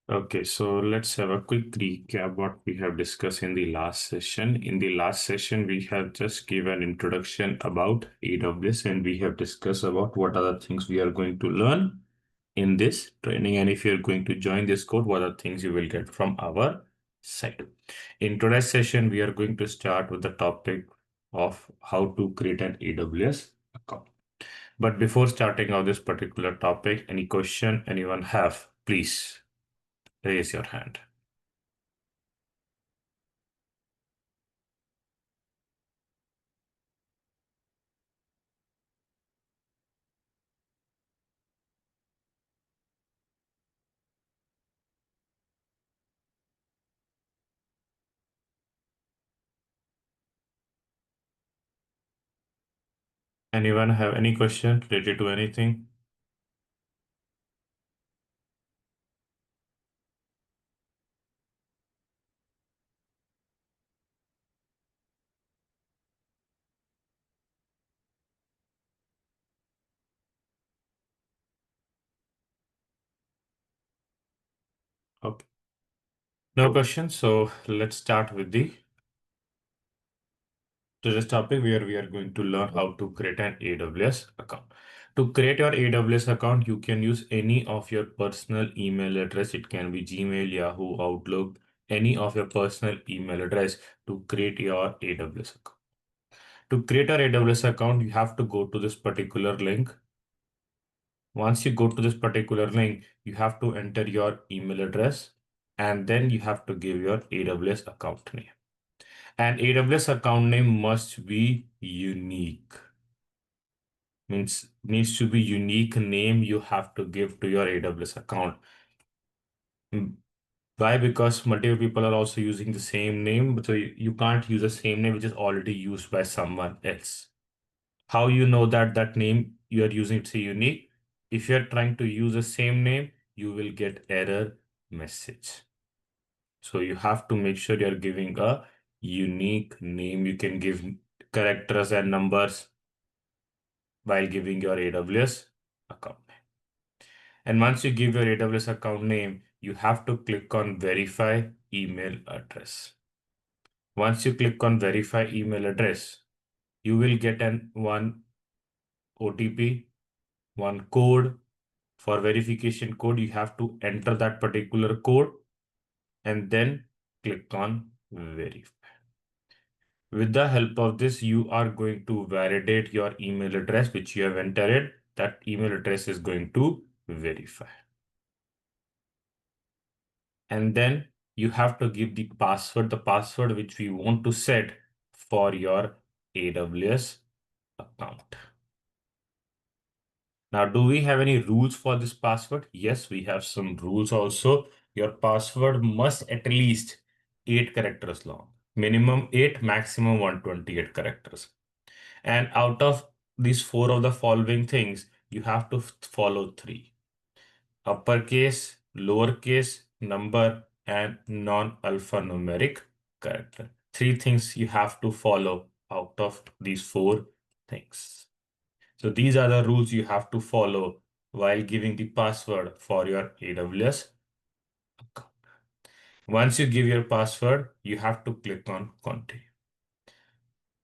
Okay, so let's have a quick recap what we have discussed in the last session. In the last session, we have just given an introduction about AWS and we have discussed about what are the things we are going to learn in this training. And if you're going to join this code, what are things you will get from our site. In today's session, we are going to start with the topic of how to create an AWS account. But before starting on this particular topic, any question anyone have, please raise your hand. Anyone have any question related to anything? Okay. No questions. So let's start with the today's topic where we are going to learn how to create an AWS account. To create your AWS account, you can use any of your personal email address. It can be Gmail, Yahoo, Outlook, any of your personal email address to create your AWS account. To create our AWS account, you have to go to this particular link. Once you go to this particular link, you have to enter your email address and then you have to give your AWS account name. And AWS account name must be unique. Means needs to be unique name you have to give to your AWS account. Mm, Why? Because multiple people are also using the same name, so you can't use the same name which is already used by someone else. How you know that that name you are using is unique? If you are trying to use the same name, you will get error message. So you have to make sure you're giving a unique name. You can give characters and numbers while giving your AWS account. And once you give your AWS account name, you have to click on verify email address. Once you click on verify email address, you will get an one OTP, one code. For verification code, you have to enter that particular code and then click on verify. With the help of this, you are going to validate your email address which you have entered. That email address is going to verify. And then you have to give the password which we want to set for your AWS account. Now, do we have any rules for this password? Yes, we have some rules also. Your password must at least 8 characters long. Minimum 8, maximum 128 characters. And out of these four of the following things, you have to follow three: uppercase, lowercase, number, and non-alphanumeric character. Three things you have to follow out of these four things. So these are the rules you have to follow while giving the password for your AWS account. Once you give your password, you have to click on continue.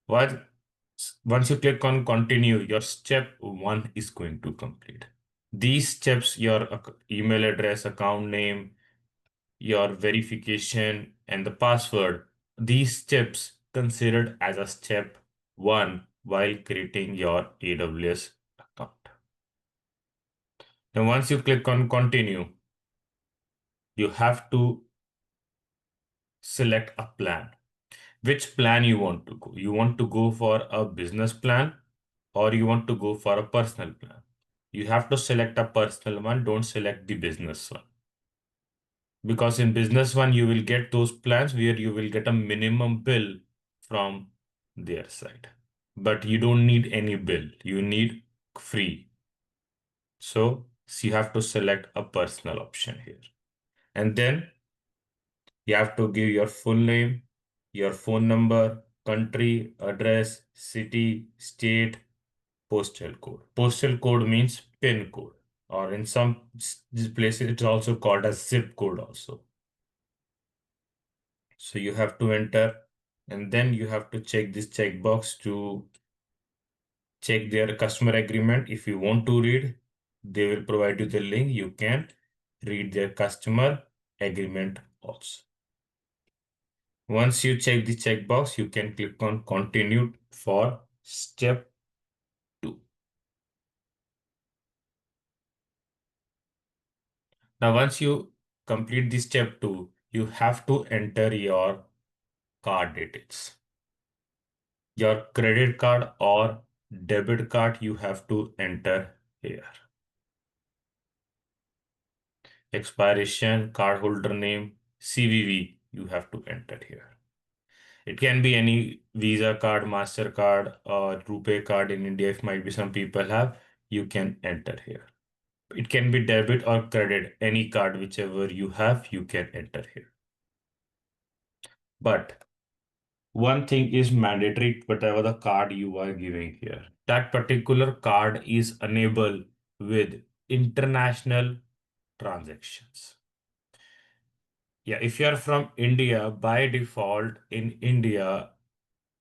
Once once you click on continue, your step one is going to complete. These steps, your email address, account name, your verification, and the password, these steps considered as a step one while creating your AWS account. And once you click on continue, you have to select a plan. Which plan you want to go? You want to go for a business plan or you want to go for a personal plan? You have to select a personal one, don't select the business one. Because in business one, you will get those plans where you will get a minimum bill from their side. But you don't need any bill, you need free. So you have to select a personal option here. And then you have to give your full name, your phone number, country, address, city, state, postal code. Postal code means PIN code. or in some places it's also called as zip code also. So you have to enter, and then you have to check this checkbox to check their customer agreement. If you want to read, they will provide you the link. You can read their customer agreement also. Once you check the checkbox, you can click on continue for step 2. Now, once you complete the step 2, you have to enter your card details. Your credit card or debit card you have to enter here. Expiration, cardholder name, CVV you have to enter here. It can be any Visa card, MasterCard, or RuPay card in India. If might be some people have, you can enter here. It can be debit or credit, any card, whichever you have, you can enter here. But one thing is mandatory, whatever the card you are giving here. That particular card is enabled with international transactions. Yeah, if you are from India, by default in India,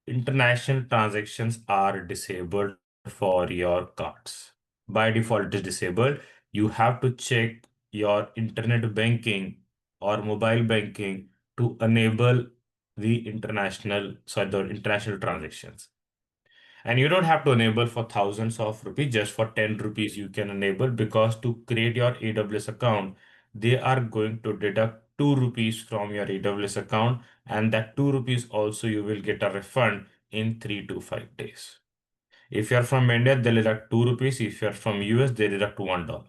international transactions are disabled for your cards. By default, it is disabled. You have to check your internet banking or mobile banking to enable the international transactions. And you don't have to enable for thousands of rupees, just for 10 rupees you can enable, because to create your AWS account, they are going to deduct 2 rupees from your AWS account, and that 2 rupees also you will get a refund in 3 to 5 days. If you're from India, they'll deduct 2 rupees. If you're from US, they deduct $1.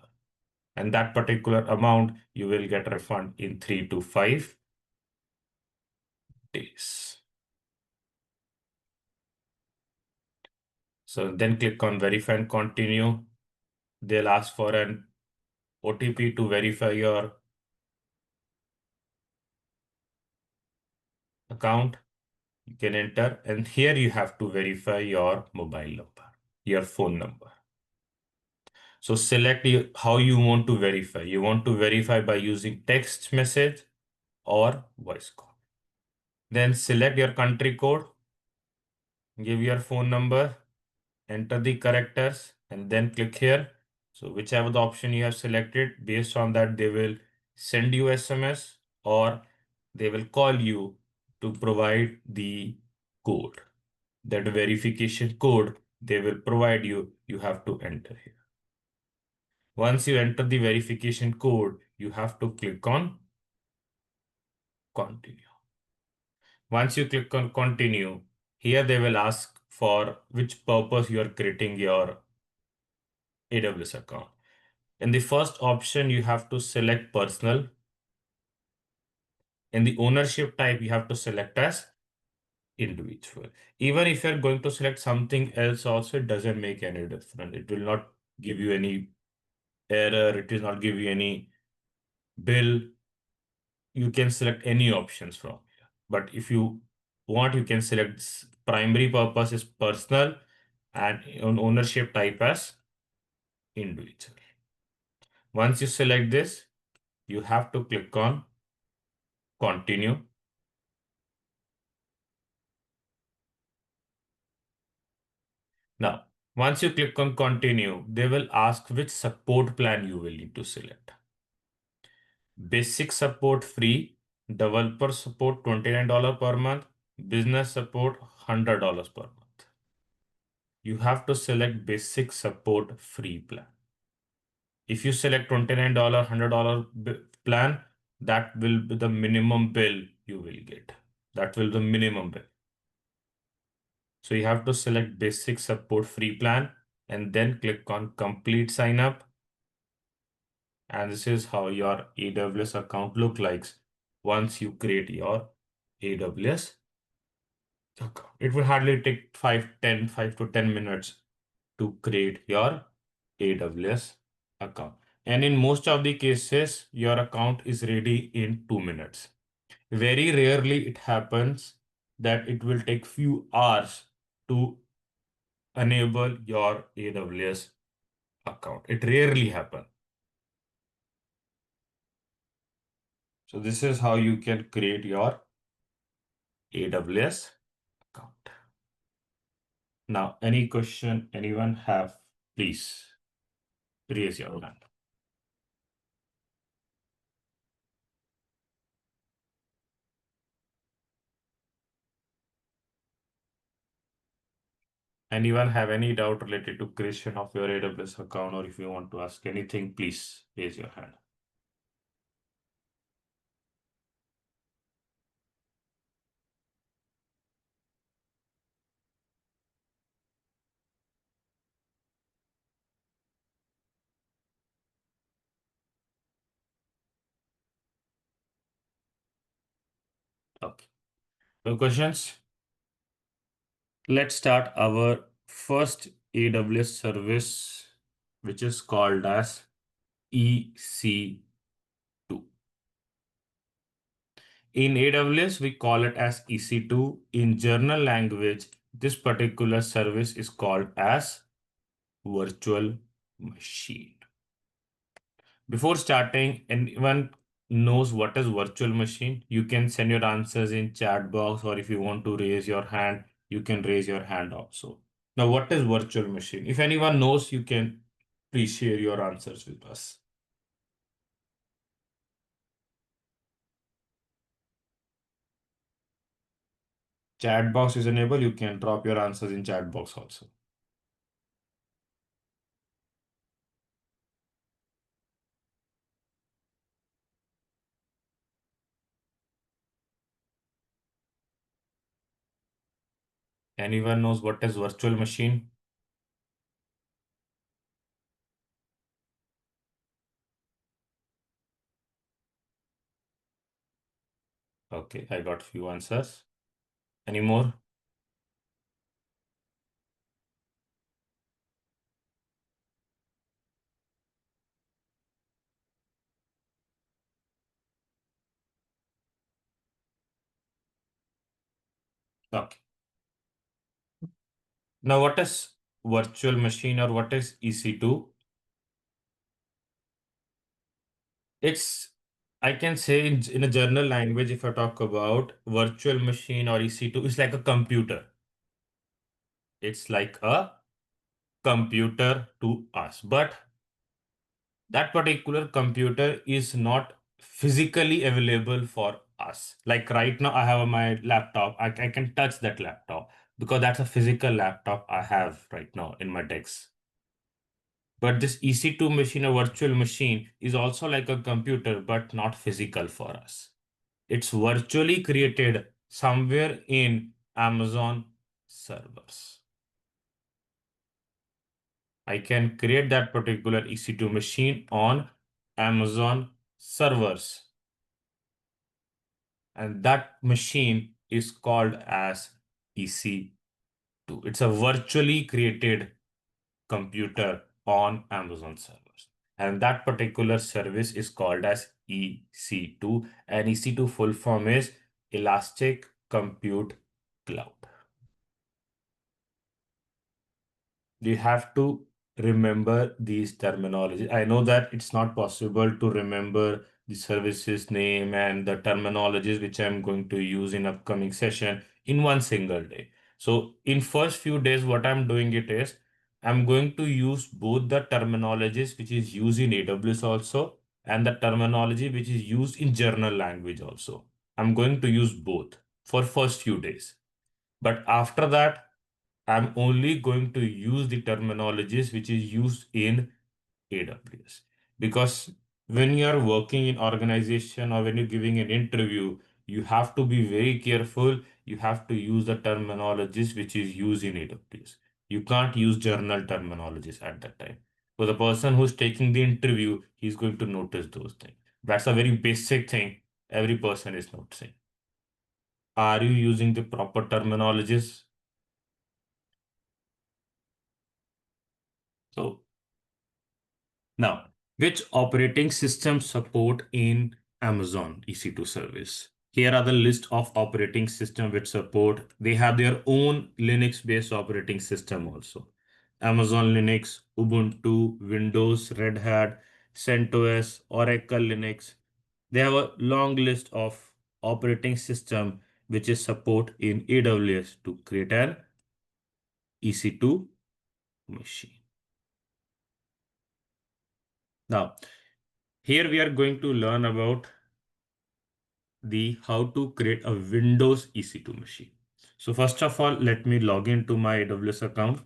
And that particular amount you will get a refund in 3 to 5 days. So then click on verify and continue. They'll ask for an OTP to verify your account. You can enter, and here you have to verify your mobile number, your phone number. So select how you want to verify. You want to verify by using text message or voice call. Then select your country code, give your phone number, enter the characters, and then click here. So whichever the option you have selected, based on that, they will send you SMS or they will call you to provide the code. That verification code they will provide you, you have to enter here. Once you enter the verification code, you have to click on continue. Once you click on continue, here they will ask for which purpose you are creating your AWS account. In the first option, you have to select personal. In the ownership type, you have to select as individual. Even if you're going to select something else also, it doesn't make any difference. It will not give you any error. It will not give you any bill. You can select any options from here. But if you want, you can select primary purpose is personal and ownership type as individual. Once you select this, you have to click on continue. Now, once you click on continue, they will ask which support plan you will need to select. Basic support free, developer support $29 per month, business support $100 per month. You have to select basic support free plan. If you select $29, $100 plan, that will be the minimum bill you will get. That will be the minimum bill. So you have to select basic support free plan and then click on complete sign up. And this is how your AWS account look like once you create your AWS account. It will hardly take 5 to 10 minutes to create your AWS account. And in most of the cases, your account is ready in 2 minutes. Very rarely it happens that it will take few hours to enable your AWS account. It rarely happens. So this is how you can create your AWS account. Now, any question anyone have, please raise your hand. Anyone have any doubt related to creation of your AWS account, or if you want to ask anything, please raise your hand. Okay. No questions? Let's start our first AWS service, which is called as EC2. In AWS, we call it as EC2. In journal language, this particular service is called as virtual machine. Before starting, anyone knows what is virtual machine? You can send your answers in chat box, or if you want to raise your hand, you can raise your hand also. Now, what is virtual machine? If anyone knows, you can please share your answers with us. Chat box is enabled. You can drop your answers in chat box also. Anyone knows what is virtual machine? Okay, I got few answers. Any more? Okay. Now, what is virtual machine or what is EC2? It's, I can say in a journal language, if I talk about virtual machine or EC2, it's like a computer. It's like a computer to us. But that particular computer is not physically available for us. Like right now, I have my laptop. I can touch that laptop because that's a physical laptop I have right now in my desk. But this EC2 machine, a virtual machine, is also like a computer, but not physical for us. It's virtually created somewhere in Amazon servers. I can create that particular EC2 machine on Amazon servers. And that machine is called as EC2. It's a virtually created computer on Amazon servers. And that particular service is called as EC2. And EC2 full form is Elastic Compute Cloud. You have to remember these terminology. I know that it's not possible to remember the services name and the terminologies which I'm going to use in upcoming session in one single day. So in first few days, what I'm doing it is I'm going to use both the terminologies which is used in AWS also and the terminology which is used in journal language also. I'm going to use both for first few days. But after that, I'm only going to use the terminologies which is used in AWS. Because when you are working in organization or when you're giving an interview, you have to be very careful. You have to use the terminologies which is used in AWS. You can't use journal terminologies at that time. So the person who's taking the interview, he's going to notice those things. That's a very basic thing every person is noticing. Are you using the proper terminologies? So now, which operating system support in Amazon EC2 service? Here are the list of operating system which support. They have their own Linux-based operating system also. Amazon Linux, Ubuntu, Windows, Red Hat, CentOS, Oracle Linux. They have a long list of operating system which is support in AWS to create an EC2 machine. Now, here we are going to learn about the how to create a Windows EC2 machine. So first of all, let me log into my AWS account.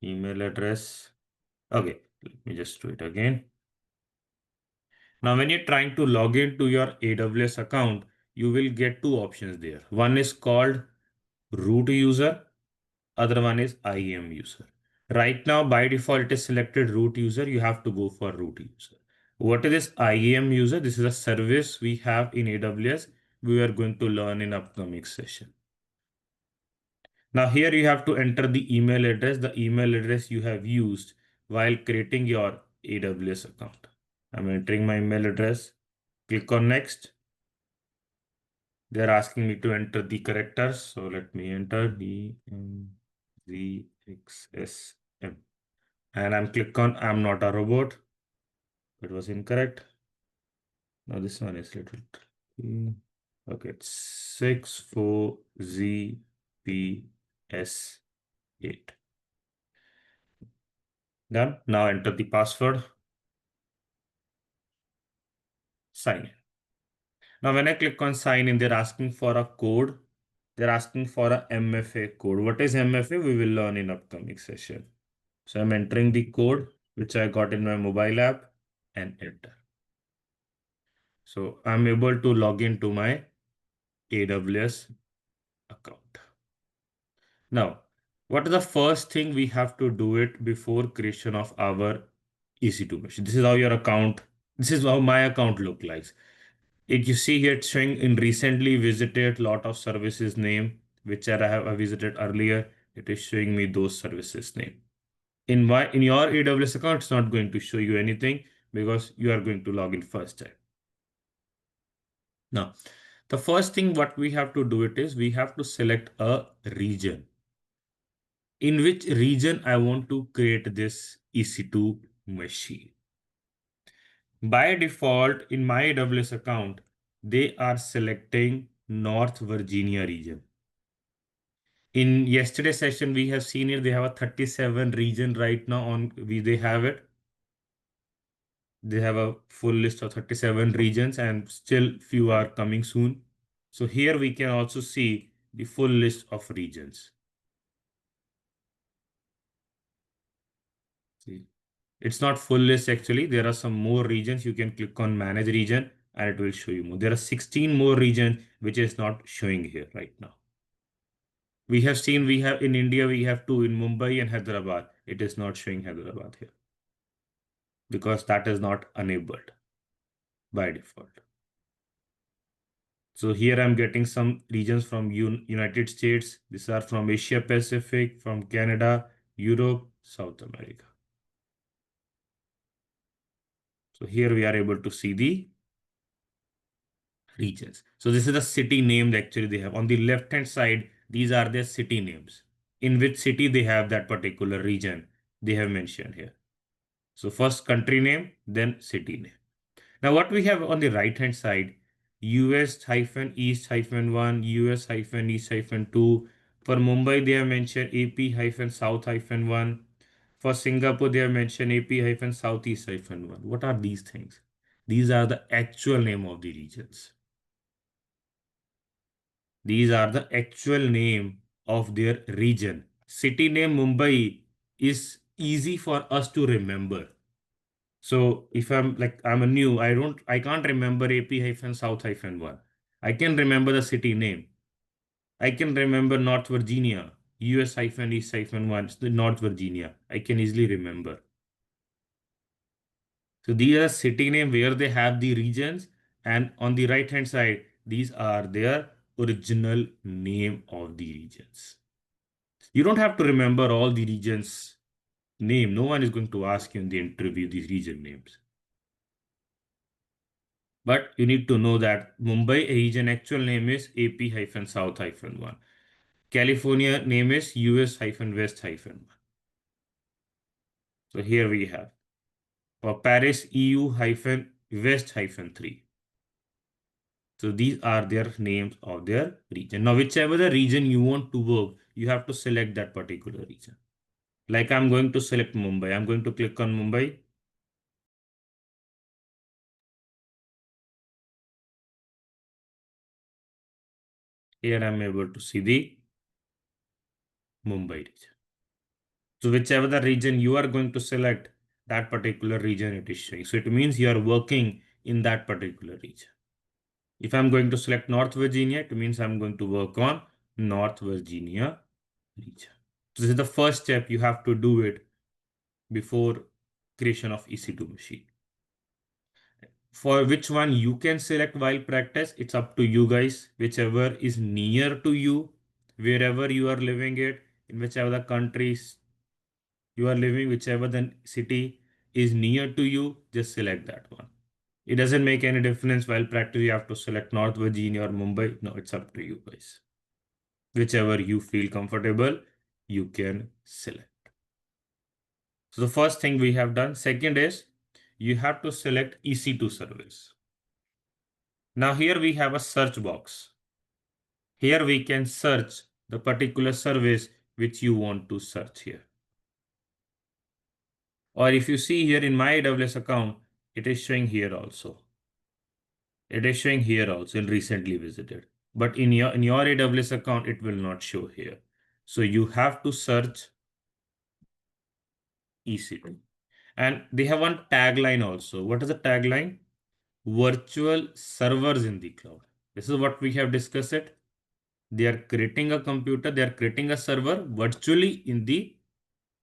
Email address. Okay, let me just do it again. Now, when you're trying to log into your AWS account, you will get two options there. One is called root user, other one is IAM user. Right now, by default, it is selected root user. You have to go for root user. What is this IAM user? This is a service we have in AWS. We are going to learn in upcoming session. Now here you have to enter the email address you have used while creating your AWS account. I'm entering my email address. Click on next. They're asking me to enter the characters. So let me enter DMZXSM. And I'm click on I'm not a robot. It was incorrect. Now this one is little tricky. Okay, it's 64ZPS8. Done. Now enter the password. Sign in. Now, when I click on sign in, they're asking for a code. They're asking for a MFA code. What is MFA? We will learn in upcoming session. So I'm entering the code which I got in my mobile app and enter. So I'm able to log into my AWS account. Now, what is the first thing we have to do it before creation of our EC2 machine? This is how your account, this is how my account look like. It you see here it's showing in recently visited lot of services name which I have visited earlier. It is showing me those services name. In your AWS account, it's not going to show you anything because you are going to log in first time. Now, the first thing what we have to do it is we have to select a region. In which region I want to create this EC2 machine. By default, in my AWS account, they are selecting North Virginia region. In yesterday's session, we have seen it. They have a 37 region right now on they have it. They have a full list of 37 regions and still few are coming soon. So here we can also see the full list of regions. See, it's not full list actually. There are some more regions. You can click on manage region and it will show you more. There are 16 more regions which is not showing here right now. We have seen we have in India, we have two in Mumbai and Hyderabad. It is not showing Hyderabad here because that is not enabled by default. So here I'm getting some regions from United States. These are from Asia Pacific, from Canada, Europe, South America. So here we are able to see the regions. So this is the city name that actually they have. On the left hand side, these are their city names. In which city they have that particular region they have mentioned here. So first country name, then city name. Now what we have on the right hand side, US-East-1, US-East-2. For Mumbai, they have mentioned AP-South-1. For Singapore, they have mentioned AP-Southeast-1. What are these things? These are the actual name of the regions. These are the actual name of their region. City name Mumbai is easy for us to remember. So if I'm a new, I can't remember AP-South-1. I can remember the city name. I can remember North Virginia, US-East-1, the North Virginia. I can easily remember. So these are city name where they have the regions, and on the right hand side, these are their original name of the regions. You don't have to remember all the regions name. No one is going to ask you in the interview these region names. But you need to know that Mumbai region actual name is AP-South-1. California name is US-West-1. So here we have. For Paris, EU-West-3. So these are their names of their region. Now, whichever the region you want to work, you have to select that particular region. Like I'm going to select Mumbai. I'm going to click on Mumbai. Here I'm able to see the Mumbai region. So whichever the region you are going to select, that particular region it is showing. So it means you are working in that particular region. If I'm going to select North Virginia, it means I'm going to work on North Virginia region. So this is the first step you have to do it before creation of EC2 machine. For which one you can select while practice, it's up to you guys. Whichever is near to you, wherever you are living it, in whichever the countries you are living, whichever the city is near to you, just select that one. It doesn't make any difference while practice you have to select North Virginia or Mumbai. No, it's up to you guys. Whichever you feel comfortable, you can select. So the first thing we have done. Second is you have to select EC2 service. Now here we have a search box. Here we can search the particular service which you want to search here. Or if you see here in my AWS account, it is showing here also. It is showing here also in recently visited. But in your AWS account, it will not show here. So you have to search EC2. And they have one tagline also. What is the tagline? Virtual servers in the cloud. This is what we have discussed it. They are creating a computer, they are creating a server virtually in the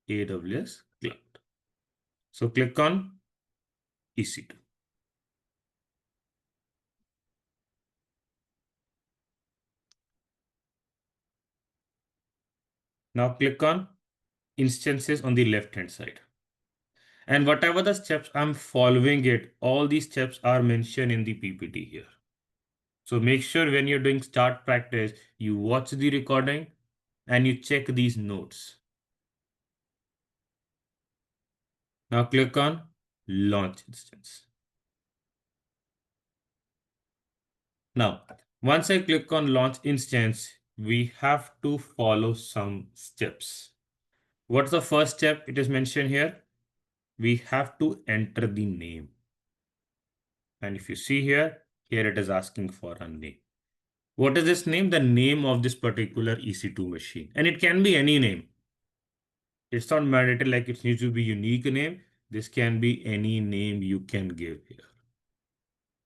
AWS cloud. So click on EC2. Now click on instances on the left hand side. And whatever the steps I'm following it, all these steps are mentioned in the PPT here. So make sure when you're doing start practice, you watch the recording and you check these notes. Now click on launch instance. Now, once I click on launch instance, we have to follow some steps. What's the first step? It is mentioned here. We have to enter the name. And if you see here, here it is asking for a name. What is this name? The name of this particular EC2 machine. And it can be any name. It's not mandated like it needs to be unique name. This can be any name you can give here.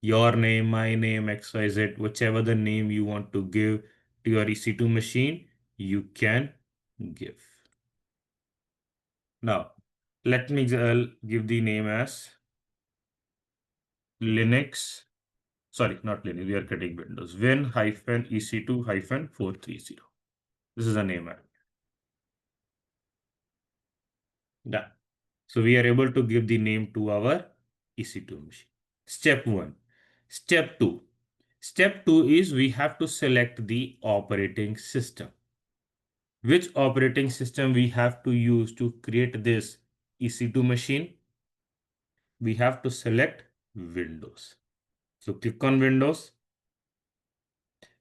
Your name, my name, XYZ, whichever the name you want to give to your EC2 machine, you can give. Now, let me give the name as Linux. Sorry, not Linux. We are getting Windows. Win-EC2-430. This is the name. Yeah. So we are able to give the name to our EC2 machine. Step 1. Step 2. Step 2 is we have to select the operating system. Which operating system we have to use to create this EC2 machine? We have to select Windows. So click on Windows.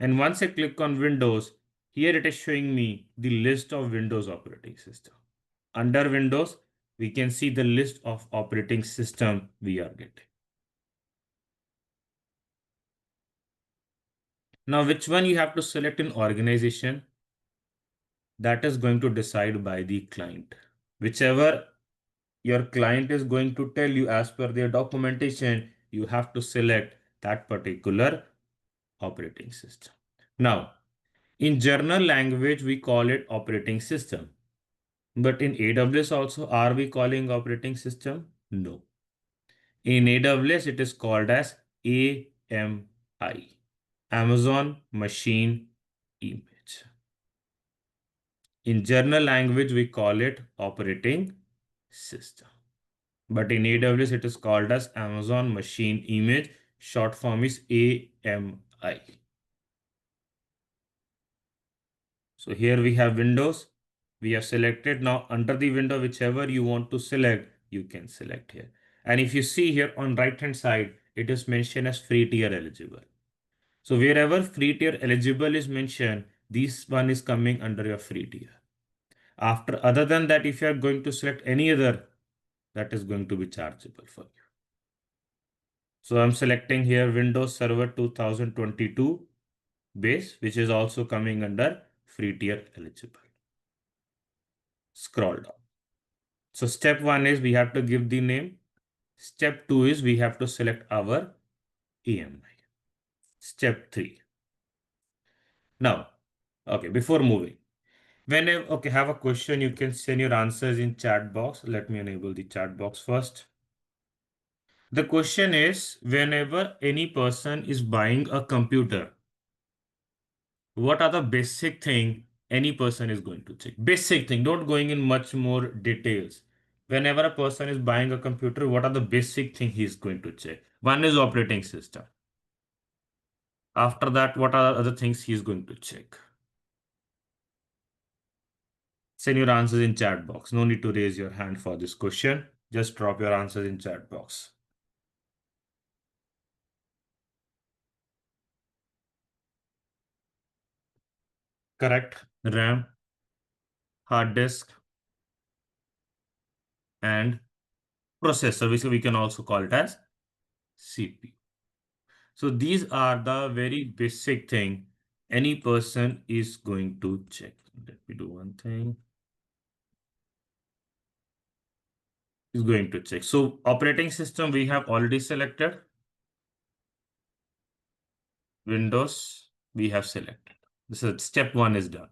And once I click on Windows, here it is showing me the list of Windows operating system. Under Windows, we can see the list of operating system we are getting. Now, which one you have to select in organization? That is going to decide by the client. Whichever your client is going to tell you as per their documentation, you have to select that particular operating system. Now, in general language, we call it operating system. But in AWS also, are we calling operating system? No. In AWS, it is called as AMI, Amazon Machine Image. In general language, we call it operating system. But in AWS, it is called as Amazon Machine Image. Short form is AMI. So here we have windows. We have selected. Now under the window, whichever you want to select, you can select here. And if you see here on right hand side, it is mentioned as free tier eligible. So wherever free tier eligible is mentioned, this one is coming under your free tier. After other than that, if you are going to select any other, that is going to be chargeable for you. So I'm selecting here Windows Server 2022 base, which is also coming under free tier eligible. Scroll down. So step one is we have to give the name. Step two is we have to select our EMI. Step three. Now, okay, before moving, whenever, okay, have a question, you can send your answers in chat box. Let me enable the chat box first. The question is, whenever any person is buying a computer, what are the basic thing any person is going to check? Basic thing, not going in much more details. Whenever a person is buying a computer, what are the basic thing he is going to check? One is operating system. After that, what are other things he is going to check? Send your answers in chat box. No need to raise your hand for this question. Just drop your answers in chat box. Correct. RAM, hard disk, and processor, which we can also call it as CPU. So these are the very basic thing any person is going to check. Let me do one thing. Is going to check. So operating system we have already selected. Windows we have selected. This is step one is done.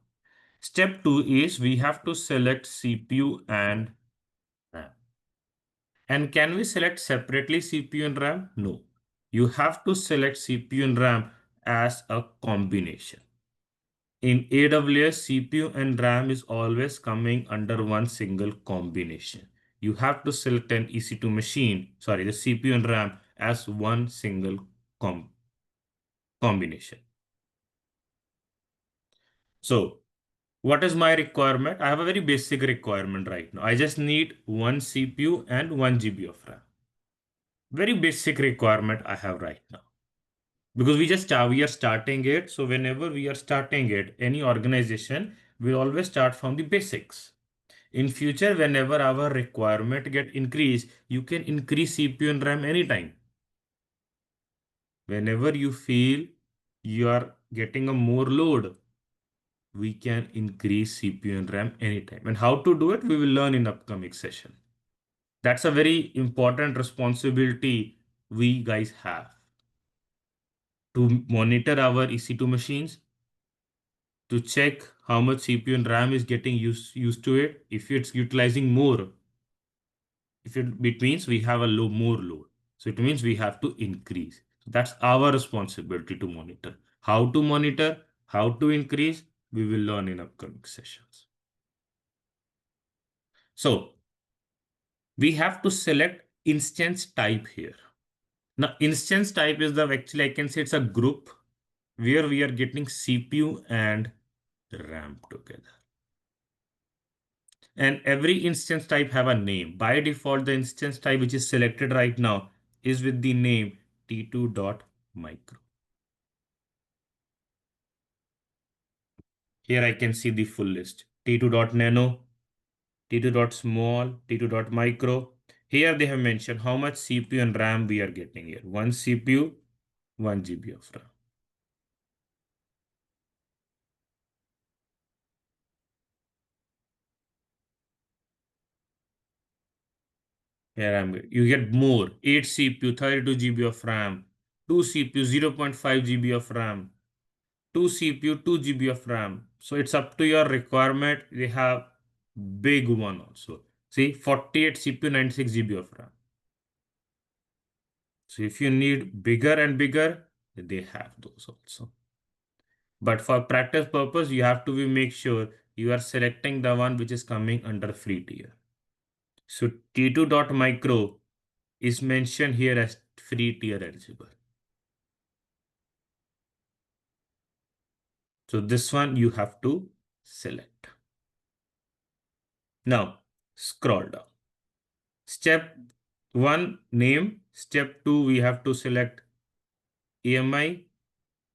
Step two is we have to select CPU and RAM. And can we select separately CPU and RAM? No. You have to select CPU and RAM as a combination. In AWS, CPU and RAM is always coming under one single combination. You have to select an EC2 machine, sorry, the CPU and RAM as one single combination. So, what is my requirement? I have a very basic requirement right now. I just need one CPU and 1 GB of RAM. Very basic requirement I have right now. Because we are starting it. So whenever we are starting it, any organization will always start from the basics. In future, whenever our requirement get increased, you can increase CPU and RAM anytime. Whenever you feel you are getting a more load, we can increase CPU and RAM anytime. And how to do it, we will learn in upcoming session. That's a very important responsibility we guys have to monitor our EC2 machines, to check how much CPU and RAM is getting used to it. If it's utilizing more, it means we have a more load. So it means we have to increase. That's our responsibility to monitor. How to monitor, how to increase, we will learn in upcoming sessions. So we have to select instance type here. Now instance type is the, actually I can say it's a group where we are getting CPU and RAM together. And every instance type have a name. By default, the instance type which is selected right now is with the name t2.micro. Here I can see the full list. t2.nano, t2.small, t2.micro. Here they have mentioned how much CPU and RAM we are getting here. One CPU, 1 GB of RAM. Here you get more. 8 CPU, 32 GB of RAM, 2 CPU, 0.5 GB of RAM, 2 CPU, 2 GB of RAM. So it's up to your requirement. They have big one also. See, 48 CPU, 96 GB of RAM. So if you need bigger and bigger, they have those also. But for practice purpose, you have to make sure you are selecting the one which is coming under free tier. So T2.micro is mentioned here as free tier eligible. So this one you have to select. Now scroll down. Step 1, name. Step 2, we have to select AMI.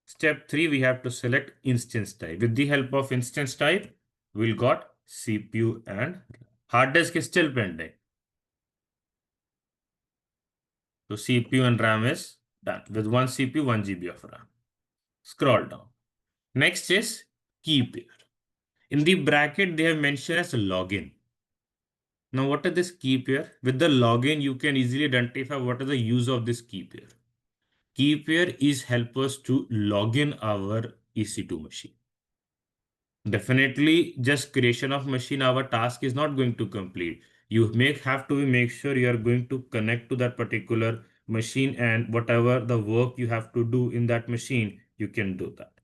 Step 3, we have to select instance type. With the help of instance type, we'll got CPU and hard disk is still pending. So CPU and RAM is done with one CPU, 1 GB of RAM. Scroll down. Next is key pair. In the bracket, they have mentioned as login. Now, what is this key pair? With the login, you can easily identify what is the use of this key pair. Key pair is help us to log in our EC2 machine. Definitely, just creation of machine, our task is not going to complete. You have to make sure you are going to connect to that particular machine, and whatever the work you have to do in that machine, you can do that.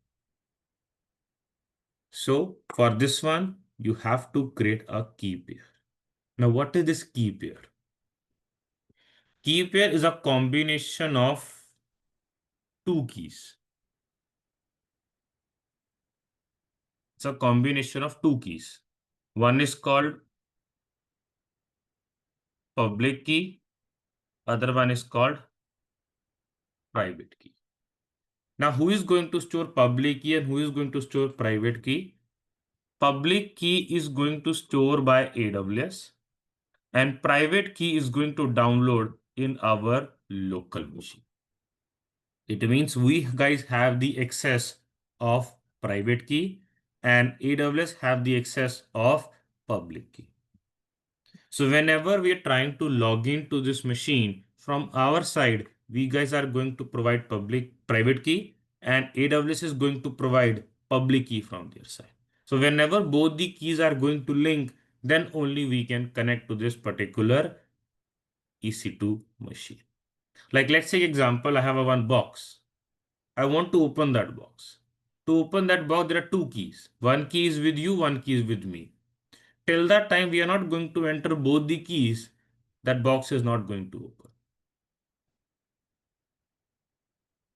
So for this one, you have to create a key pair. Now, what is this key pair? Key pair is a combination of two keys. It's a combination of two keys. One is called public key, other one is called private key. Now, who is going to store public key and who is going to store private key? Public key is going to store by AWS and private key is going to download in our local machine. It means we guys have the access of private key and AWS have the access of public key. So whenever we are trying to log into this machine from our side, we guys are going to provide private key and AWS is going to provide public key from their side. So whenever both the keys are going to link, then only we can connect to this particular EC2 machine. Like let's take example, I have a one box. I want to open that box. To open that box, there are two keys. One key is with you, one key is with me. Till that time, we are not going to enter both the keys. That box is not going to open.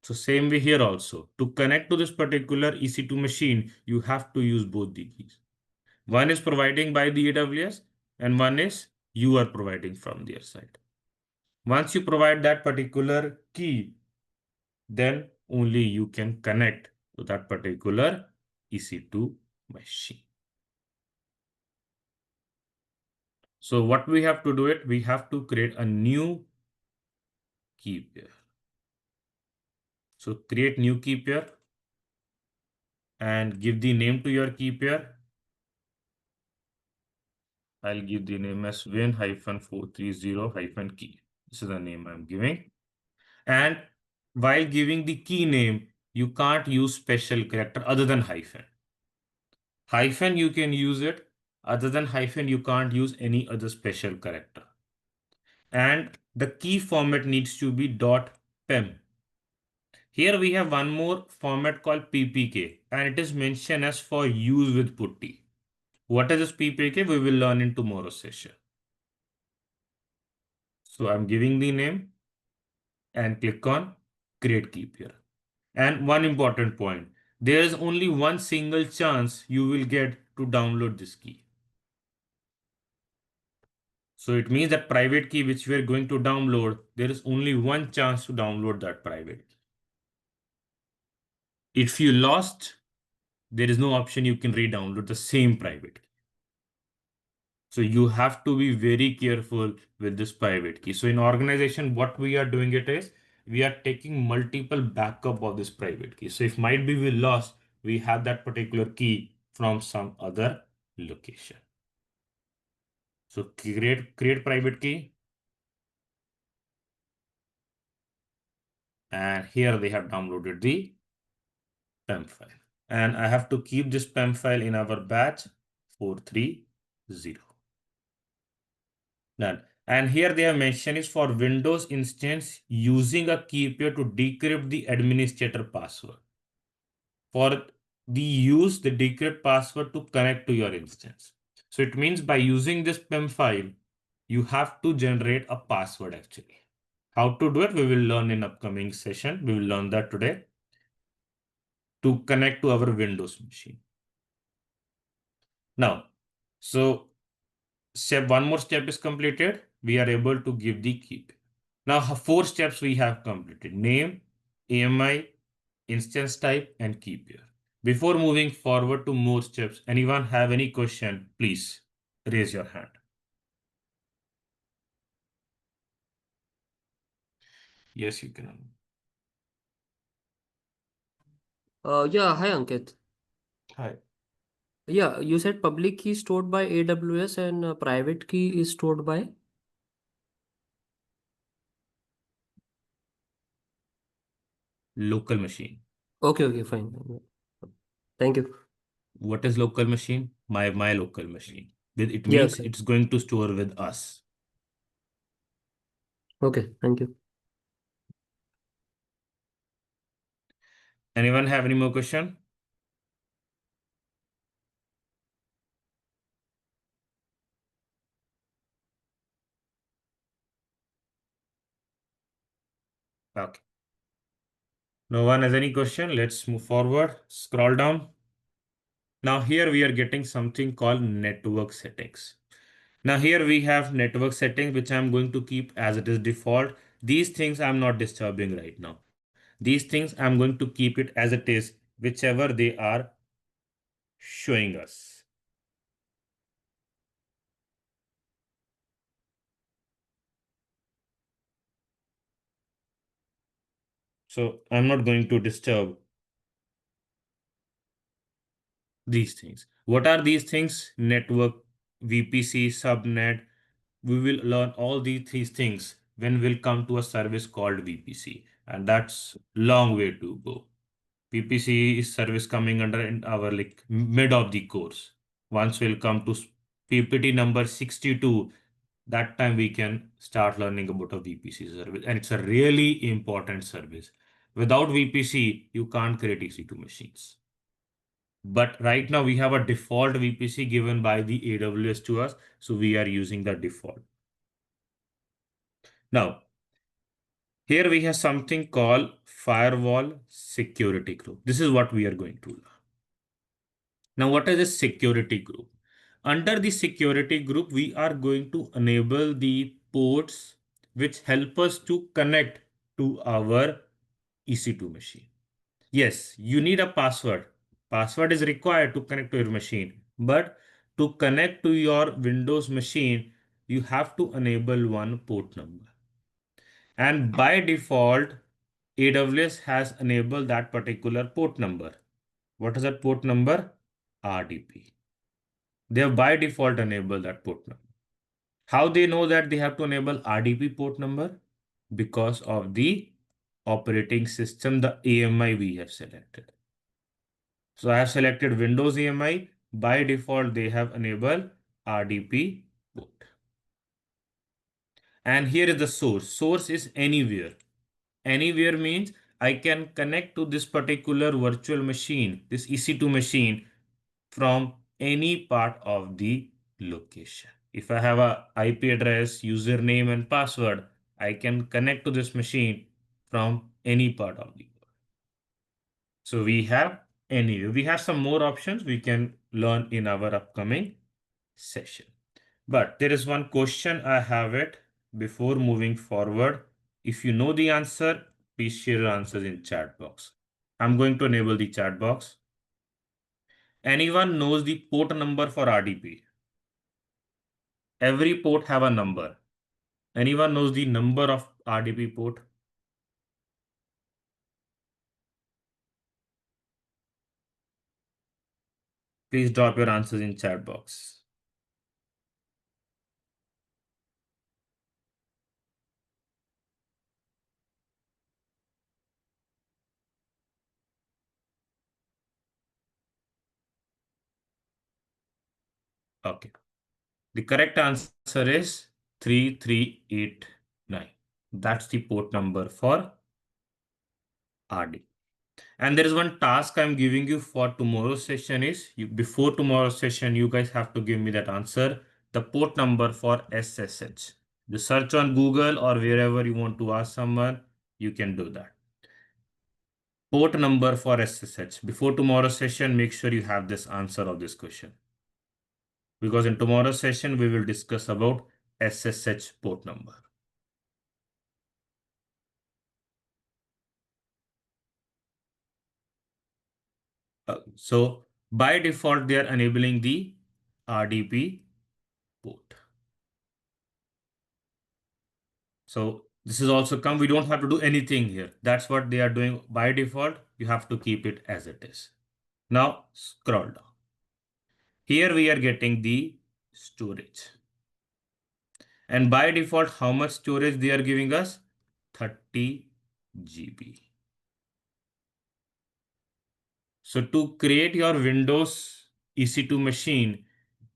So same way here also. To connect to this particular EC2 machine, you have to use both the keys. One is providing by the AWS and one is you are providing from their side. Once you provide that particular key, then only you can connect to that particular EC2 machine. So what we have to do it, we have to create a new key pair. So create new key pair and give the name to your key pair. I'll give the name as win-430-key. This is the name I'm giving. And while giving the key name, you can't use special character other than hyphen. Hyphen, you can use it. Other than hyphen, you can't use any other special character. And the key format needs to be .pem. Here we have one more format called PPK and it is mentioned as for use with putty. What is this PPK? We will learn in tomorrow's session. So I'm giving the name and click on create key pair. And one important point, there is only one single chance you will get to download this key. So it means that private key which we are going to download, there is only one chance to download that private key. If you lost, there is no option you can re-download the same private key. So you have to be very careful with this private key. So in organization, what we are doing it is, we are taking multiple backup of this private key. So if might be we lost, we have that particular key from some other location. So create private key. And here they have downloaded the PEM file. And I have to keep this PEM file in our batch 430. Done. And here they have mentioned is for Windows instance using a key pair to decrypt the administrator password. For the use the decrypt password to connect to your instance. So it means by using this PEM file, you have to generate a password actually. How to do it, we will learn in upcoming session. We will learn that today. to connect to our Windows machine. Now, so one more step is completed. We are able to give the key. Now, four steps we have completed: name, AMI, instance type, and key pair. Before moving forward to more steps, anyone have any question? Please raise your hand. Yes, you can. Yeah, hi Ankit. Hi. Yeah, you said public key is stored by AWS and private key is stored by. Local machine. Okay, okay, fine. Thank you. What is local machine? My local machine. It Yes, means sir. it's going to store with us. Okay, thank you. Anyone have any more question? Okay. No one has any question. Let's move forward. Scroll down. Now here we are getting something called network settings. Now here we have network settings, which I'm going to keep as it is default. These things I'm not disturbing right now. These things I'm going to keep it as it is, whichever they are showing us. So I'm not going to disturb these things. What are these things? Network, VPC, subnet. We will learn all these three things when we'll come to a service called VPC. And that's long way to go. VPC is service coming under in our like mid of the course. Once we'll come to PPT number 62, that time we can start learning about a VPC service. And it's a really important service. Without VPC, you can't create EC2 machines. But right now we have a default VPC given by the AWS to us. So we are using the default. Now, here we have something called firewall security group. This is what we are going to learn. Now, what is a security group? Under the security group, we are going to enable the ports which help us to connect to our EC2 machine. Yes, you need a password. Password is required to connect to your machine. But to connect to your Windows machine, you have to enable one port number. And by default, AWS has enabled that particular port number. What is that port number? RDP. They have by default enabled that port number. How they know that they have to enable RDP port number? Because of the operating system, the AMI we have selected. So I have selected Windows AMI. By default, they have enabled RDP port. And here is the source. Source is anywhere. Anywhere means I can connect to this particular virtual machine, this EC2 machine, from any part of the location. If I have a IP address, username, and password, I can connect to this machine from any part of the world. So we have anyway. We have some more options we can learn in our upcoming session. But there is one question I have it before moving forward. If you know the answer, please share your answers in chat box. I'm going to enable the chat box. Anyone knows the port number for RDP? Every port have a number. Anyone knows the number of RDP port? Please drop your answers in chat box. Okay. The correct answer is 3389. That's the port number for RD. And there is one task I'm giving you for tomorrow's session is before tomorrow's session, you guys have to give me that answer, the port number for SSH. You search on Google or wherever you want to ask someone, you can do that. Port number for SSH. Before tomorrow's session, make sure you have this answer of this question. Because in tomorrow's session, we will discuss about SSH port number. So by default, they are enabling the RDP port. So this is also come. We don't have to do anything here. That's what they are doing by default. You have to keep it as it is. Now scroll down. Here we are getting the storage. And by default, how much storage they are giving us? 30 GB. So to create your Windows EC2 machine,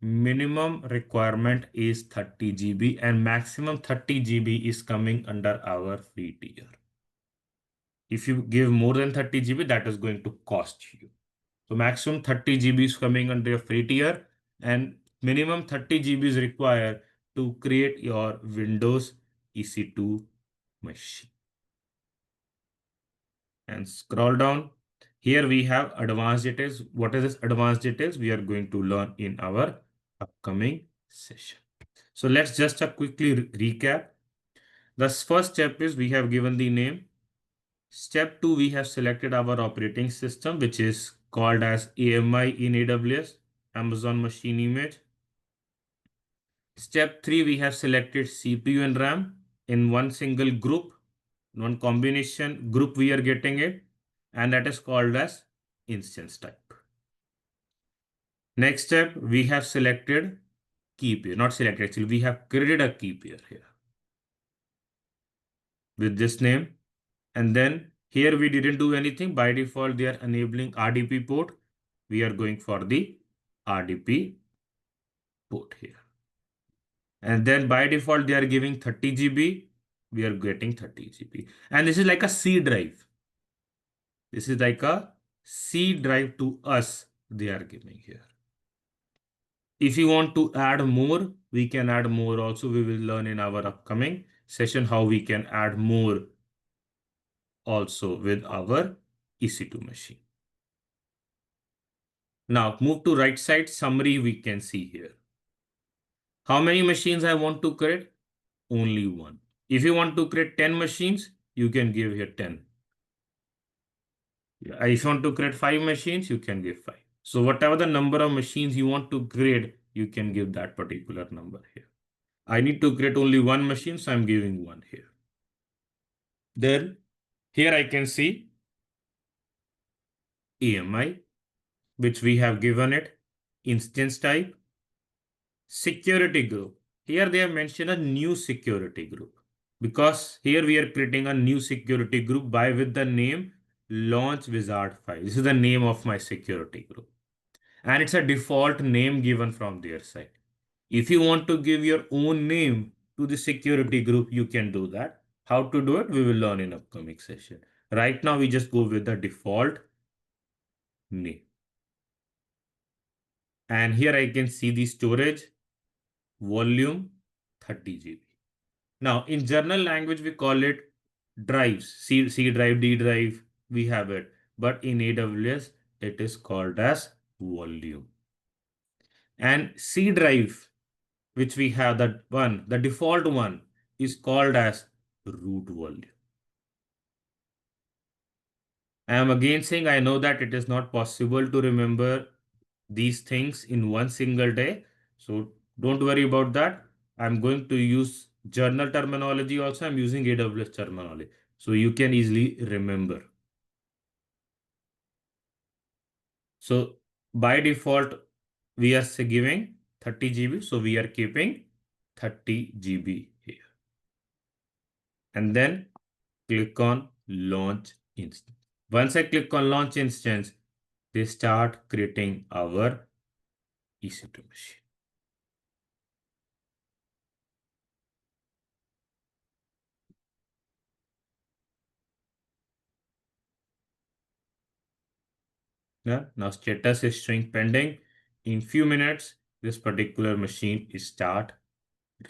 minimum requirement is 30 GB and maximum 30 GB is coming under our free tier. If you give more than 30 GB, that is going to cost you. So maximum 30 GB is coming under your free tier and minimum 30 GB is required to create your Windows EC2 machine. And scroll down. Here we have advanced details. What is this advanced details? We are going to learn in our upcoming session. So let's just quickly recap. The first step is we have given the name. Step 2, we have selected our operating system, which is called as AMI in AWS, Amazon Machine Image. Step 3, we have selected CPU and RAM in one single group, one combination group we are getting it, and that is called as instance type. Next step, we have selected key pair, not selected actually, we have created a key pair here with this name. And then here we didn't do anything. By default, they are enabling RDP port. We are going for the RDP port here. And then by default, they are giving 30 GB. We are getting 30 GB. And this is like a C drive. This is like a C drive to us they are giving here. If you want to add more, we can add more also. We will learn in our upcoming session how we can add more also with our EC2 machine. Now move to right side summary we can see here. How many machines I want to create? Only one. If you want to create 10 machines, you can give here 10. If you want to create 5 machines, you can give 5. So whatever the number of machines you want to create, you can give that particular number here. I need to create only one machine, so I'm giving one here. Then here I can see AMI, which we have given it, instance type, security group. Here they have mentioned a new security group because here we are creating a new security group by with the name launch wizard 5. This is the name of my security group. And it's a default name given from their side. If you want to give your own name to the security group, you can do that. How to do it, we will learn in upcoming session. Right now, we just go with the default name. And here I can see the storage volume 30 GB. Now, in journal language, we call it drives, C drive, D drive, we have it. But in AWS, it is called as volume. And C drive, which we have that one, the default one is called as root volume. I am again saying I know that it is not possible to remember these things in one single day. So don't worry about that. I'm going to use journal terminology also. I'm using AWS terminology. So you can easily remember. So by default, we are giving 30 GB. So we are keeping 30 GB here. And then click on launch instance. Once I click on launch instance, they start creating our EC2 machine. Yeah, now status is showing pending. In few minutes, this particular machine is start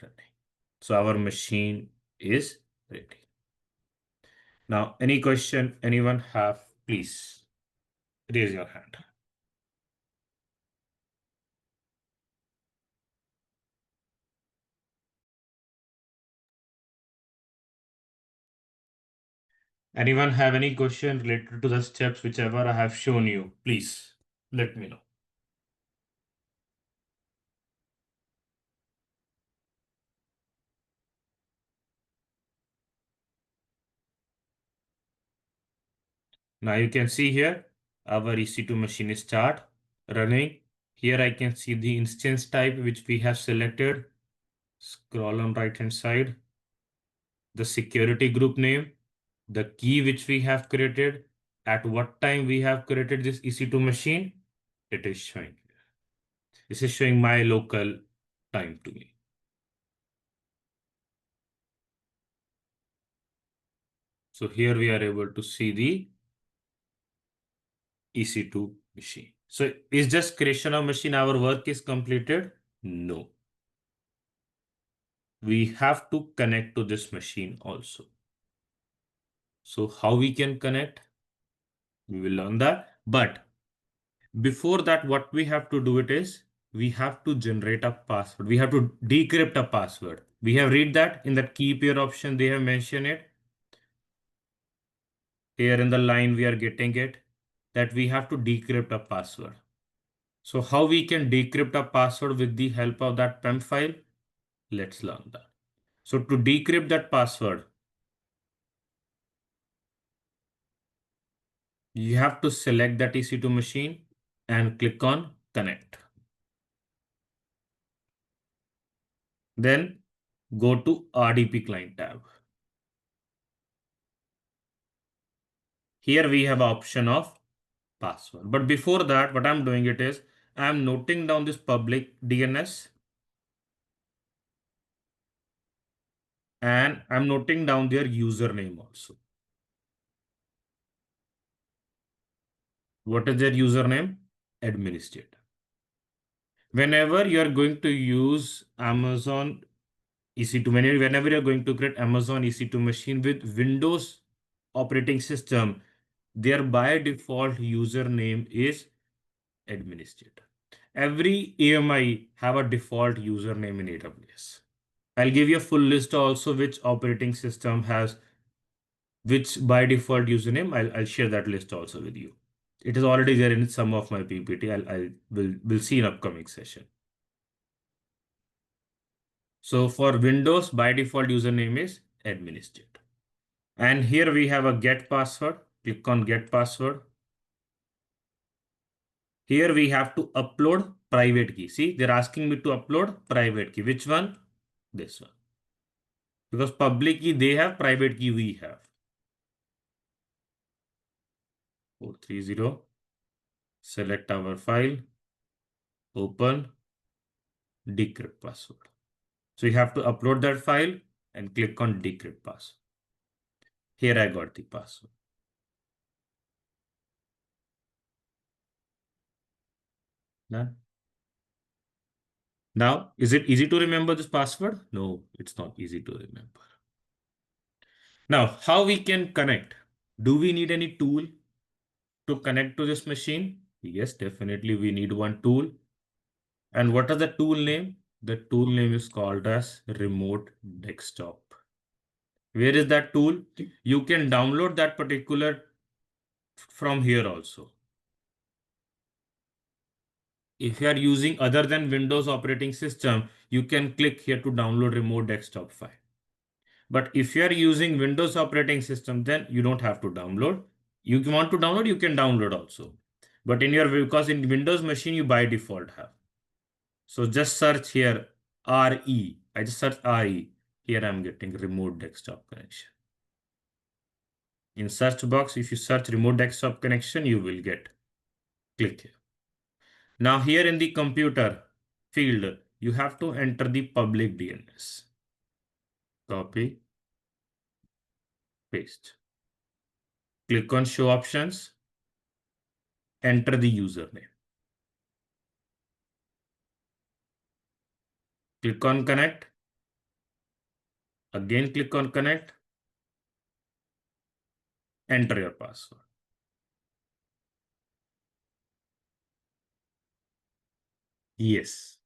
running. So our machine is ready. Now, any question anyone have? Please raise your hand. Anyone have any question related to the steps whichever I have shown you? Please let me know. Now you can see here our EC2 machine is start running. Here I can see the instance type which we have selected. Scroll on right hand side. The security group name, the key which we have created, at what time we have created this EC2 machine, it is showing. This is showing my local time to me. So here we are able to see the EC2 machine. So is just creation of machine our work is completed? No. We have to connect to this machine also. So how we can connect? We will learn that. But before that, what we have to do it is we have to generate a password. We have to decrypt a password. We have read that in that key pair option, they have mentioned it. Here in the line, we are getting it that we have to decrypt a password. So how we can decrypt a password with the help of that PEM file? Let's learn that. So to decrypt that password, you have to select that EC2 machine and click on connect. Then go to RDP client tab. Here we have option of password. But before that, what I'm doing it is I'm noting down this public DNS and I'm noting down their username also. What is their username? Administrator. Whenever you are going to use Amazon EC2, whenever you're going to create Amazon EC2 machine with Windows operating system, their by default username is administrator. Every AMI have a default username in AWS. I'll give you a full list also which operating system has which by default username. I'll share that list also with you. It is already there in some of my PPT. We'll see in upcoming session. So for Windows, by default username is administrator. And here we have a get password. Click on get password. Here we have to upload private key. See, they're asking me to upload private key. Which one? This one. Because public key they have, private key we have. 430. Select our file. Open. Decrypt password. So you have to upload that file and click on decrypt password. Here I got the password. Done. Now, is it easy to remember this password? No, it's not easy to remember. Now, how we can connect? Do we need any tool to connect to this machine? Yes, definitely we need one tool. And what is the tool name? The tool name is called as remote desktop. Where is that tool? You can download that particular from here also. If you are using other than Windows operating system, you can click here to download remote desktop file. But if you are using Windows operating system, then you don't have to download. You want to download, you can download also. But in your, because in Windows machine, you by default have. So just search here RE. I just search RE. Here I'm getting remote desktop connection. In search box, if you search remote desktop connection, you will get. Click here. Now here in the computer field, you have to enter the public DNS. Copy, paste. Click on show options. Enter the username. Click on connect. Again click on connect. Enter your password. Yes.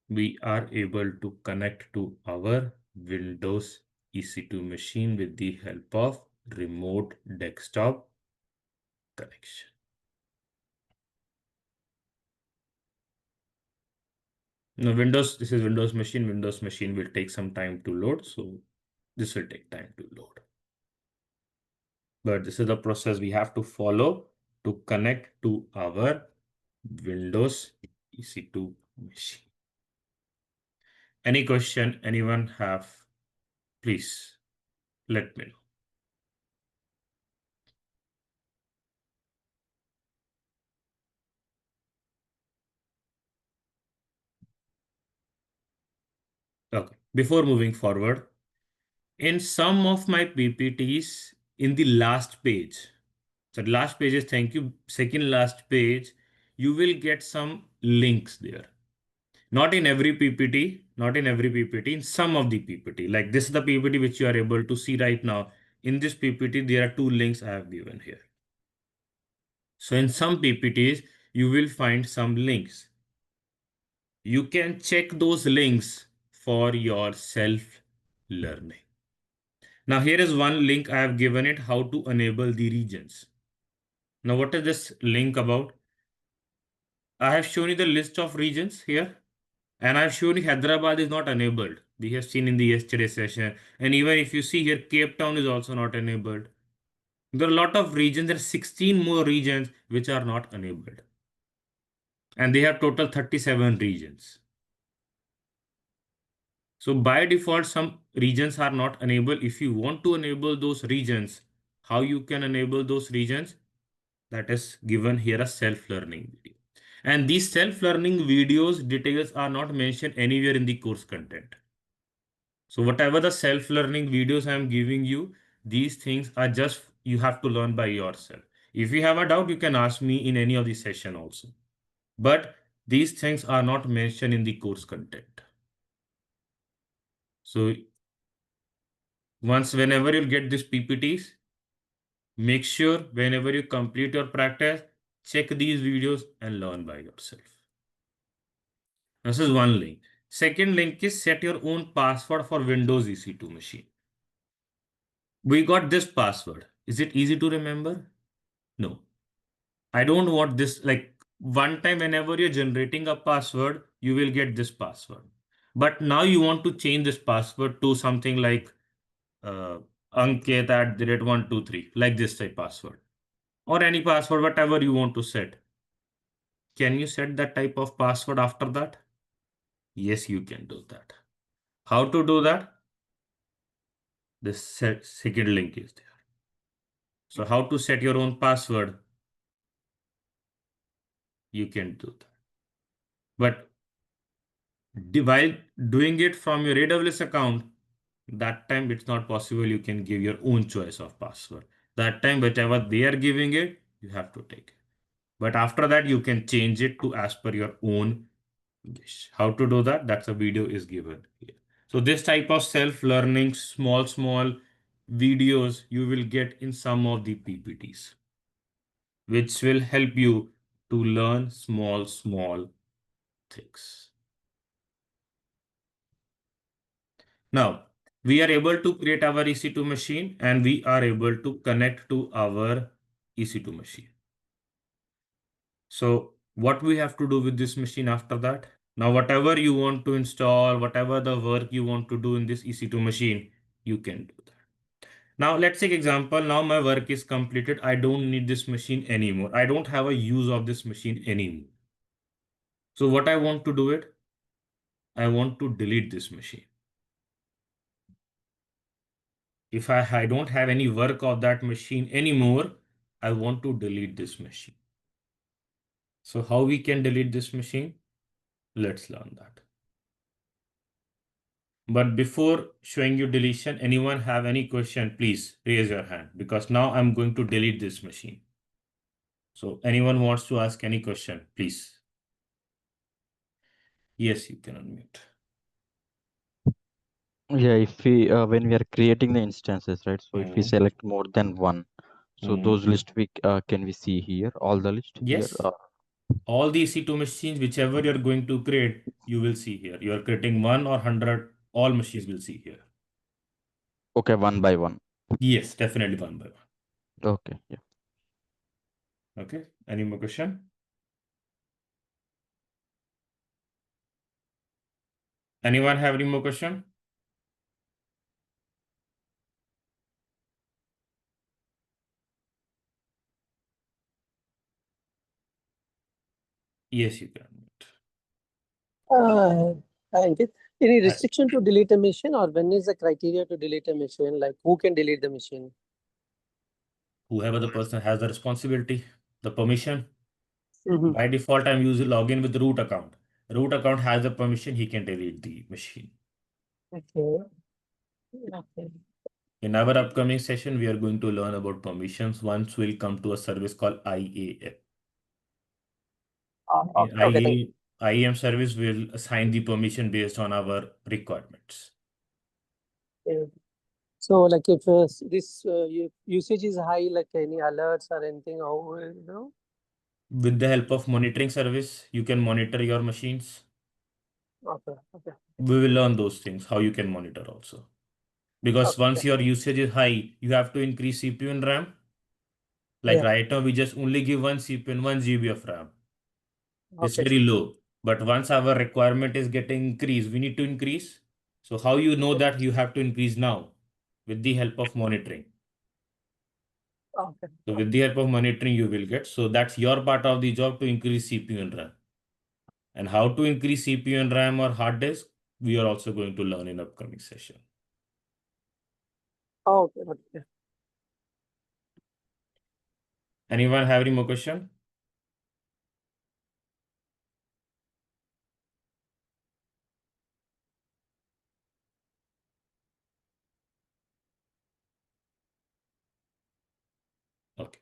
We are able to connect to our Windows EC2 machine with the help of remote desktop connection. Now, this is Windows machine. Windows machine will take some time to load. So this will take time to load. But this is the process we have to follow to connect to our Windows EC2 machine. Any question anyone have, please let me know. Okay. Before moving forward, in some of my PPTs, in the last page, so the last page is thank you, second last page, you will get some links there. Not in every PPT, not in every PPT, in some of the PPT. Like this is the PPT which you are able to see right now. In this PPT, there are two links I have given here. So in some PPTs, you will find some links. You can check those links for your self learning. Now here is one link I have given it, how to enable the regions. Now what is this link about? I have shown you the list of regions here. And I've shown you Hyderabad is not enabled. We have seen in the yesterday session. And even if you see here, Cape Town is also not enabled. There are a lot of regions. There are 16 more regions which are not enabled. And they have total 37 regions. So by default, some regions are not enabled. If you want to enable those regions, how you can enable those regions? That is given here a self-learning video. And these self-learning videos details are not mentioned anywhere in the course content. So whatever the self-learning videos I am giving you, these things are just you have to learn by yourself. If you have a doubt, you can ask me in any of the session also. But these things are not mentioned in the course content. So whenever you get these PPTs, make sure whenever you complete your practice, check these videos and learn by yourself. This is one link. Second link is set your own password for Windows EC2 machine. We got this password. Is it easy to remember? No. I don't want this, like one time whenever you're generating a password, you will get this password. But now you want to change this password to something like uh, Ankit at the rate 123, like this type password. Or any password, whatever you want to set. Can you set that type of password after that? Yes, you can do that. How to do that? The second link is there. So how to set your own password? You can do that. But while doing it from your AWS account, that time it's not possible. You can give your own choice of password. That time, whatever they are giving it, you have to take it. But after that, you can change it to as per your own wish. How to do that? That's a video is given here. So this type of self-learning, small videos you will get in some of the PPTs, which will help you to learn small things. Now, we are able to create our EC2 machine and we are able to connect to our EC2 machine. So what we have to do with this machine after that? Now, whatever you want to install, whatever the work you want to do in this EC2 machine, you can do that. Now, let's take example. Now my work is completed. I don't need this machine anymore. I don't have a use of this machine anymore. So what I want to do it, I want to delete this machine. If I don't have any work of that machine anymore, I want to delete this machine. So how we can delete this machine? Let's learn that. But before showing you deletion, anyone have any question, please raise your hand because now I'm going to delete this machine. So anyone wants to ask any question, please. Yes, you can unmute. Yeah, if we when we are creating the instances, right? So if we Hmm. select more than one, so Hmm. those list we can we see here, all the list here. Yes, all the EC2 machines, whichever you're going to create, you will see here. You are creating 1 or 100, all machines will see here. Okay, one by one. Yes, definitely one by one. Okay, yeah. Okay, any more question? Anyone have any more question? Yes, you can unmute. Ankit, any Uh, restriction to delete a machine, or when is the criteria to delete a machine? Like who can delete the machine? Whoever the person has the responsibility, the permission. Mm-hmm. By default, I'm using login with root account. Root account has the permission, he can delete the machine. Okay. Okay. In our upcoming session, we are going to learn about permissions. Once we'll come to a service called IAM. Okay. Okay. Thank you. IAM service will assign the permission based on our requirements. Yeah. So, like, if this usage is high, like any alerts or anything, how With the help of monitoring service, you can monitor your machines. Okay. Okay. We will learn those things, how you can monitor also. Because once Okay. your usage is high, you have to increase CPU and RAM. Like Yeah. right now, we just only give one CPU and 1 GB of RAM. It's Okay. very low. But once our requirement is getting increased, we need to increase. So how you know that you have to increase now? With the help of monitoring. Okay. So with the help of monitoring, you will get. So that's your part of the job to increase CPU and RAM. And how to increase CPU and RAM or hard disk, we are also going to learn in upcoming session. Okay. Okay. Anyone have any more question? Okay.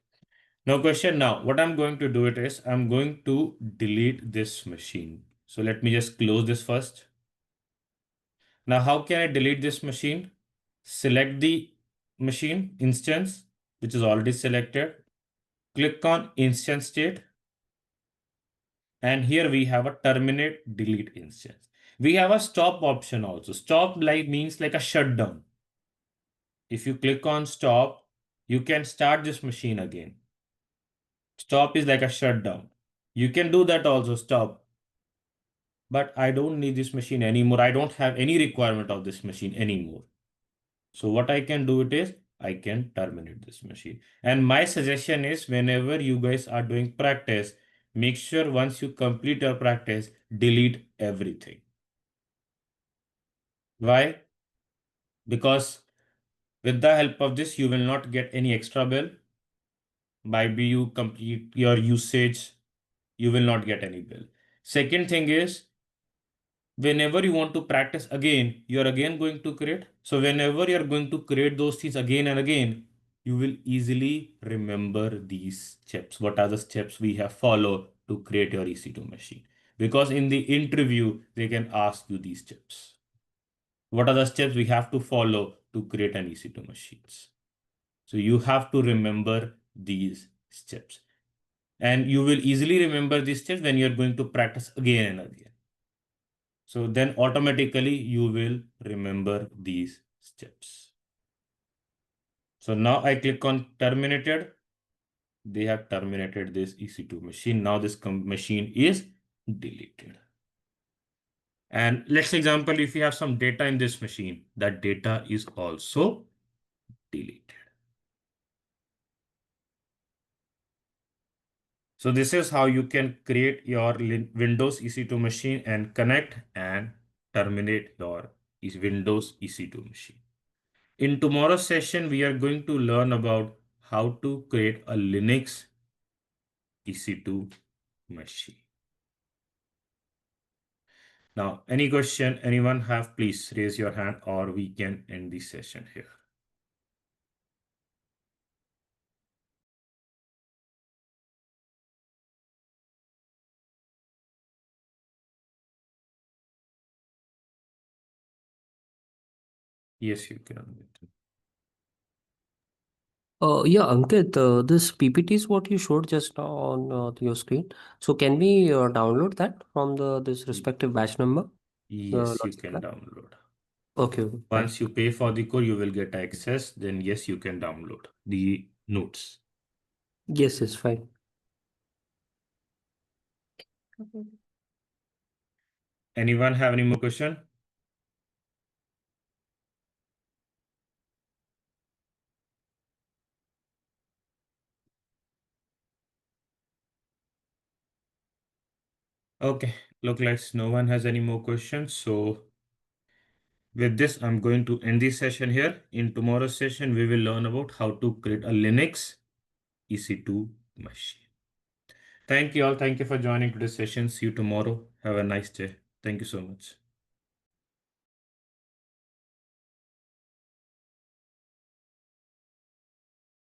No question now. What I'm going to do it is I'm going to delete this machine. So let me just close this first. Now, how can I delete this machine? Select the machine instance, which is already selected. Click on instance state. And here we have a terminate delete instance. We have a stop option also. Stop like means like a shutdown. If you click on stop, you can start this machine again. Stop is like a shutdown. You can do that also, stop. But I don't need this machine anymore. I don't have any requirement of this machine anymore. So what I can do it is I can terminate this machine. And my suggestion is whenever you guys are doing practice, make sure once you complete your practice, delete everything. Why? Because with the help of this, you will not get any extra bill. Maybe you complete your usage, you will not get any bill. Second thing is, whenever you want to practice again, you're again going to create. So whenever you're going to create those things again and again, you will easily remember these steps. What are the steps we have followed to create your EC2 machine? Because in the interview, they can ask you these steps. What are the steps we have to follow to create an EC2 machines? So you have to remember these steps. And you will easily remember these steps when you're going to practice again and again. So then automatically you will remember these steps. So now I click on terminated. They have terminated this EC2 machine. Now this machine is deleted. And let's example, if you have some data in this machine, that data is also deleted. So this is how you can create your Windows EC2 machine and connect and terminate your Windows EC2 machine. In tomorrow's session, we are going to learn about how to create a Linux EC2 machine. Now, any question anyone have, please raise your hand or we can end the session here. Yes, you can. Yeah, Ankit, this PPT is what you showed just now on your screen. So can we download that from this respective batch number, the Yes, you logic can lab? download. Okay, fine. Once you pay for the core, you will get access. Then yes, you can download the notes. Yes, yes, fine. Anyone have any more question? Okay, look like no one has any more questions. So with this, I'm going to end this session here. In tomorrow's session, we will learn about how to create a Linux EC2 machine. Thank you all. Thank you for joining today's session. See you tomorrow. Have a nice day. Thank you so much.